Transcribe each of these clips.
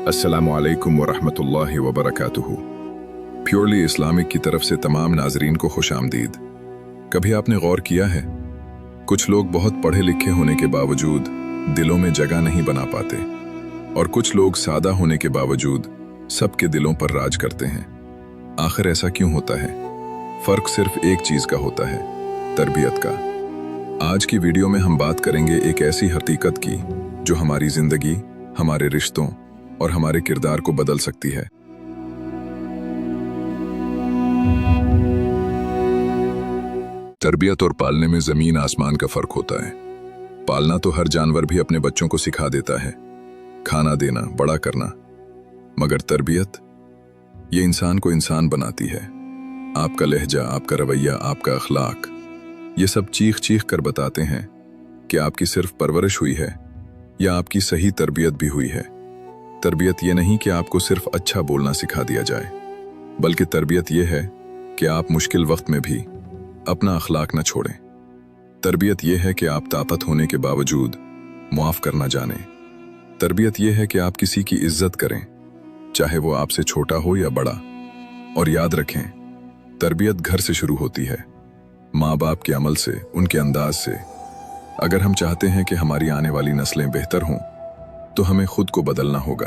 अस्सलामु अलैकुम वरहमतुल्लाहि वबरकातुहू। प्योरली इस्लामिक की तरफ से तमाम नाजरीन को खुशामदीद। कभी आपने गौर किया है, कुछ लोग बहुत पढ़े लिखे होने के बावजूद दिलों में जगह नहीं बना पाते, और कुछ लोग सादा होने के बावजूद सबके दिलों पर राज करते हैं। आखिर ऐसा क्यों होता है? फर्क सिर्फ एक चीज का होता है, तरबियत का। आज की वीडियो में हम बात करेंगे एक ऐसी हकीकत की जो हमारी जिंदगी, हमारे रिश्तों और हमारे किरदार को बदल सकती है। तरबियत और पालने में जमीन आसमान का फर्क होता है। पालना तो हर जानवर भी अपने बच्चों को सिखा देता है, खाना देना, बड़ा करना, मगर तरबियत, ये इंसान को इंसान बनाती है। आपका लहजा, आपका रवैया, आपका अखलाक, ये सब चीख चीख कर बताते हैं कि आपकी सिर्फ परवरिश हुई है या आपकी सही तरबियत भी हुई है। तरबियत ये नहीं कि आपको सिर्फ अच्छा बोलना सिखा दिया जाए, बल्कि तरबियत ये है कि आप मुश्किल वक्त में भी अपना अखलाक न छोड़ें। तरबियत ये है कि आप ताकत होने के बावजूद मुआफ करना जानें। तरबियत ये है कि आप किसी की इज्जत करें, चाहे वो आपसे छोटा हो या बड़ा। और याद रखें, तरबियत घर से शुरू होती है, माँ बाप के अमल से, उनके अंदाज से। अगर हम चाहते हैं कि हमारी आने वाली नस्लें बेहतर हों, तो हमें खुद को बदलना होगा,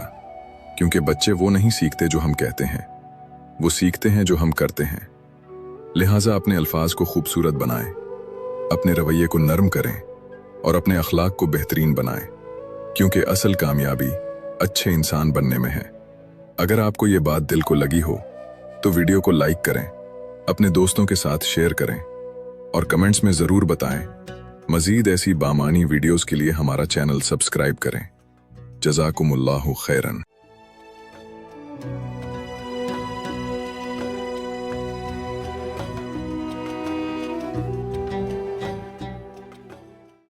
क्योंकि बच्चे वो नहीं सीखते जो हम कहते हैं, वो सीखते हैं जो हम करते हैं। लिहाजा अपने अल्फाज को खूबसूरत बनाएं, अपने रवैये को नरम करें और अपने अखलाक को बेहतरीन बनाएं, क्योंकि असल कामयाबी अच्छे इंसान बनने में है। अगर आपको ये बात दिल को लगी हो तो वीडियो को लाइक करें, अपने दोस्तों के साथ शेयर करें और कमेंट्स में ज़रूर बताएं। मज़ीद ऐसी बामानी वीडियोस के लिए हमारा चैनल सब्सक्राइब करें। जज़ाकुमुल्लाहु खैरन।